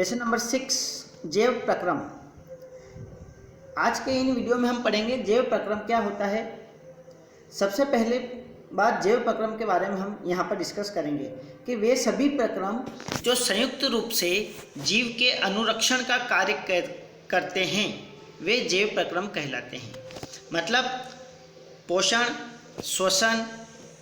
Lesson number 6 जैव प्रक्रम। आज के इन वीडियो में हम पढ़ेंगे जैव प्रक्रम क्या होता है। सबसे पहले बात जैव प्रक्रम के बारे में हम यहाँ पर डिस्कस करेंगे कि वे सभी प्रक्रम जो संयुक्त रूप से जीव के अनुरक्षण का कार्य करते हैं वे जैव प्रक्रम कहलाते हैं। मतलब पोषण, श्वसन,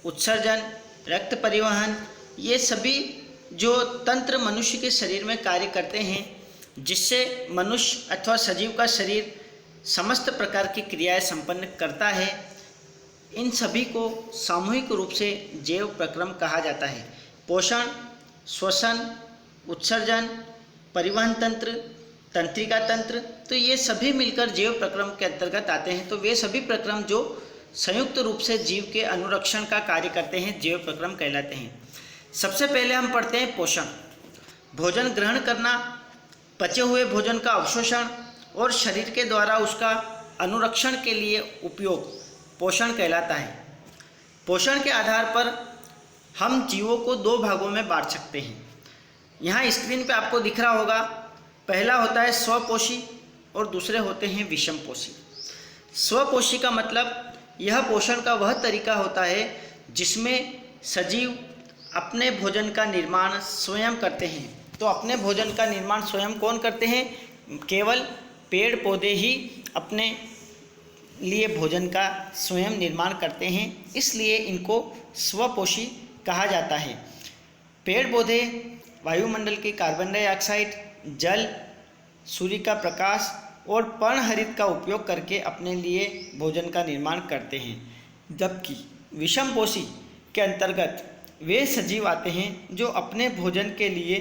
उत्सर्जन, रक्त परिवहन, ये सभी जो तंत्र मनुष्य के शरीर में कार्य करते हैं जिससे मनुष्य अथवा सजीव का शरीर समस्त प्रकार की क्रियाएं संपन्न करता है, इन सभी को सामूहिक रूप से जैव प्रक्रम कहा जाता है। पोषण, श्वसन, उत्सर्जन, परिवहन तंत्र, तंत्रिका तंत्र, तो ये सभी मिलकर जैव प्रक्रम के अंतर्गत आते हैं। तो वे सभी प्रक्रम जो संयुक्त रूप से जीव के अनुरक्षण का कार्य करते हैं जैव प्रक्रम कहलाते हैं। सबसे पहले हम पढ़ते हैं पोषण। भोजन ग्रहण करना, पचे हुए भोजन का अवशोषण और शरीर के द्वारा उसका अनुरक्षण के लिए उपयोग पोषण कहलाता है। पोषण के आधार पर हम जीवों को दो भागों में बांट सकते हैं। यहाँ स्क्रीन पे आपको दिख रहा होगा, पहला होता है स्वपोषी और दूसरे होते हैं विषमपोषी। स्वपोषी का मतलब यह पोषण का वह तरीका होता है जिसमें सजीव अपने भोजन का निर्माण स्वयं करते हैं। तो अपने भोजन का निर्माण स्वयं कौन करते हैं? केवल पेड़ पौधे ही अपने लिए भोजन का स्वयं निर्माण करते हैं, इसलिए इनको स्वपोषी कहा जाता है। पेड़ पौधे वायुमंडल की कार्बन डाइऑक्साइड, जल, सूर्य का प्रकाश और पर्णहरित का उपयोग करके अपने लिए भोजन का निर्माण करते हैं। जबकि विषमपोषी के अंतर्गत वे सजीव आते हैं जो अपने भोजन के लिए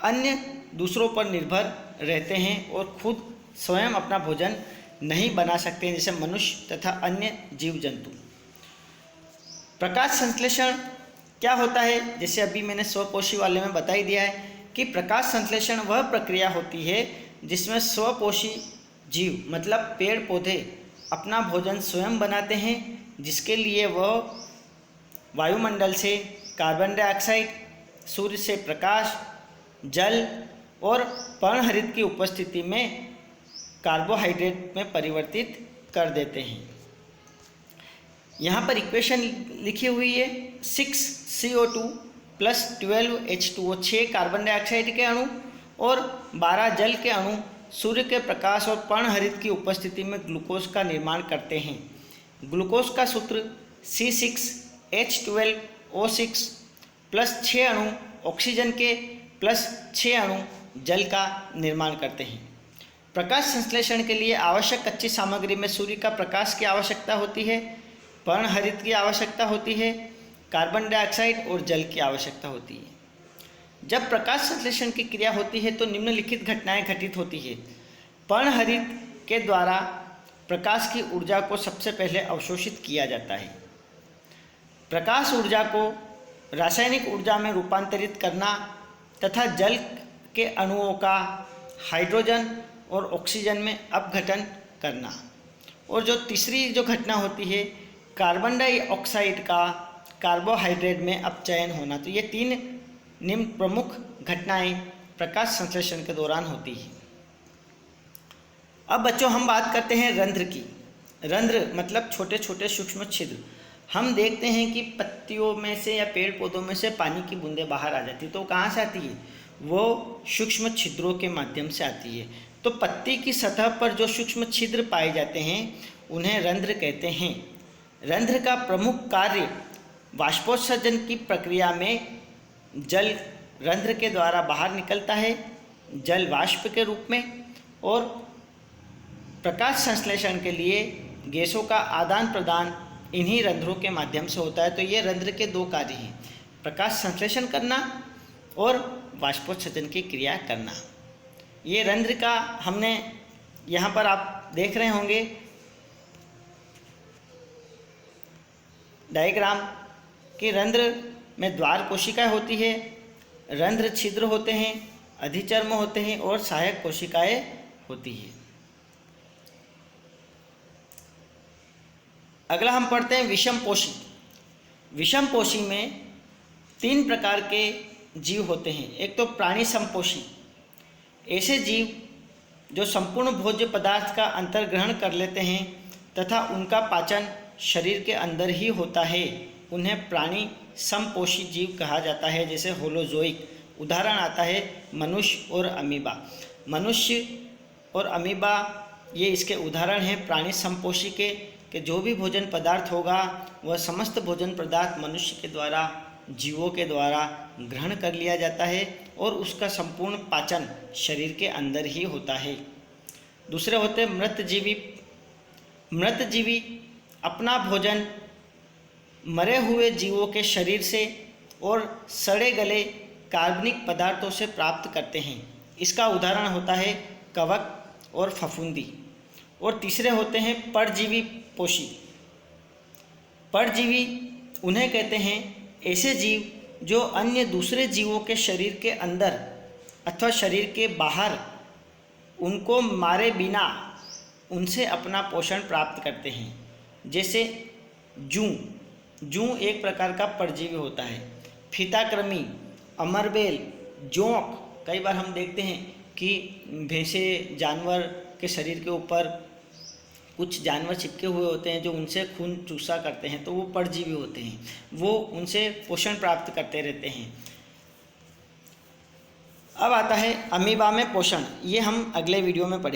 अन्य दूसरों पर निर्भर रहते हैं और खुद स्वयं अपना भोजन नहीं बना सकते, जैसे मनुष्य तथा अन्य जीव जंतु। प्रकाश संश्लेषण क्या होता है? जैसे अभी मैंने स्वपोषी वाले में बता ही दिया है कि प्रकाश संश्लेषण वह प्रक्रिया होती है जिसमें स्वपोषी जीव मतलब पेड़ पौधे अपना भोजन स्वयं बनाते हैं, जिसके लिए वह वायुमंडल से कार्बन डाइऑक्साइड, सूर्य से प्रकाश, जल और पर्णहरित की उपस्थिति में कार्बोहाइड्रेट में परिवर्तित कर देते हैं। यहाँ पर इक्वेशन लिखी हुई है 6CO2 + 12H2O, 6 कार्बन डाइऑक्साइड के अणु और 12 जल के अणु सूर्य के प्रकाश और पर्णहरित की उपस्थिति में ग्लूकोज का निर्माण करते हैं। ग्लूकोज का सूत्र C6H12O6 + 6 अणु ऑक्सीजन के + 6 अणु जल का निर्माण करते हैं। प्रकाश संश्लेषण के लिए आवश्यक कच्ची सामग्री में सूर्य का प्रकाश की आवश्यकता होती है, पर्णहरित की आवश्यकता होती है, कार्बन डाइऑक्साइड और जल की आवश्यकता होती है। जब प्रकाश संश्लेषण की क्रिया होती है तो निम्नलिखित घटनाएं घटित होती है। पर्णहरित के द्वारा प्रकाश की ऊर्जा को सबसे पहले अवशोषित किया जाता है। प्रकाश ऊर्जा को रासायनिक ऊर्जा में रूपांतरित करना तथा जल के अणुओं का हाइड्रोजन और ऑक्सीजन में अपघटन करना। और जो तीसरी जो घटना होती है कार्बन डाइऑक्साइड का कार्बोहाइड्रेट में अपचयन होना। तो ये 3 निम्न प्रमुख घटनाएं प्रकाश संश्लेषण के दौरान होती है। अब बच्चों हम बात करते हैं रंध्र की। रंध्र मतलब छोटे छोटे सूक्ष्म छिद्र। हम देखते हैं कि पत्तियों में से या पेड़ पौधों में से पानी की बूंदें बाहर आ जाती है, तो कहाँ से आती है? वो सूक्ष्म छिद्रों के माध्यम से आती है। तो पत्ती की सतह पर जो सूक्ष्म छिद्र पाए जाते हैं उन्हें रंध्र कहते हैं। रंध्र का प्रमुख कार्य वाष्पोत्सर्जन की प्रक्रिया में जल रंध्र के द्वारा बाहर निकलता है जल वाष्प के रूप में, और प्रकाश संश्लेषण के लिए गैसों का आदान प्रदान इन्हीं रंध्रों के माध्यम से होता है। तो ये रंध्र के 2 कार्य हैं, प्रकाश संश्लेषण करना और वाष्पोत्सर्जन की क्रिया करना। ये रंध्र का हमने यहाँ पर आप देख रहे होंगे डायग्राम कि रंध्र में द्वार कोशिकाएं होती है, रंध्र छिद्र होते हैं, अधिचर्म होते हैं और सहायक कोशिकाएं होती है। अगला हम पढ़ते हैं विषमपोषी। विषमपोषी में 3 प्रकार के जीव होते हैं। एक तो प्राणी समपोषी, ऐसे जीव जो संपूर्ण भोज्य पदार्थ का अंतर्ग्रहण कर लेते हैं तथा उनका पाचन शरीर के अंदर ही होता है, उन्हें प्राणी समपोषी जीव कहा जाता है, जैसे होलोजोइक। उदाहरण आता है मनुष्य और अमीबा। मनुष्य और अमीबा ये इसके उदाहरण हैं प्राणी समपोषी के, कि जो भी भोजन पदार्थ होगा वह समस्त भोजन पदार्थ मनुष्य के द्वारा, जीवों के द्वारा ग्रहण कर लिया जाता है और उसका संपूर्ण पाचन शरीर के अंदर ही होता है। दूसरे होते हैं मृतजीवी। मृतजीवी अपना भोजन मरे हुए जीवों के शरीर से और सड़े गले कार्बनिक पदार्थों से प्राप्त करते हैं। इसका उदाहरण होता है कवक और फफूंदी। और तीसरे होते हैं परजीवी पोषी। परजीवी उन्हें कहते हैं ऐसे जीव जो अन्य दूसरे जीवों के शरीर के अंदर अथवा शरीर के बाहर उनको मारे बिना उनसे अपना पोषण प्राप्त करते हैं, जैसे जूं। जूं एक प्रकार का परजीवी होता है। फीताकृमि, अमरबेल, जोंक। कई बार हम देखते हैं कि भैंसे जानवर के शरीर के ऊपर कुछ जानवर चिपके हुए होते हैं जो उनसे खून चूसा करते हैं, तो वो परजीवी होते हैं, वो उनसे पोषण प्राप्त करते रहते हैं। अब आता है अमीबा में पोषण, ये हम अगले वीडियो में पढ़ेंगे।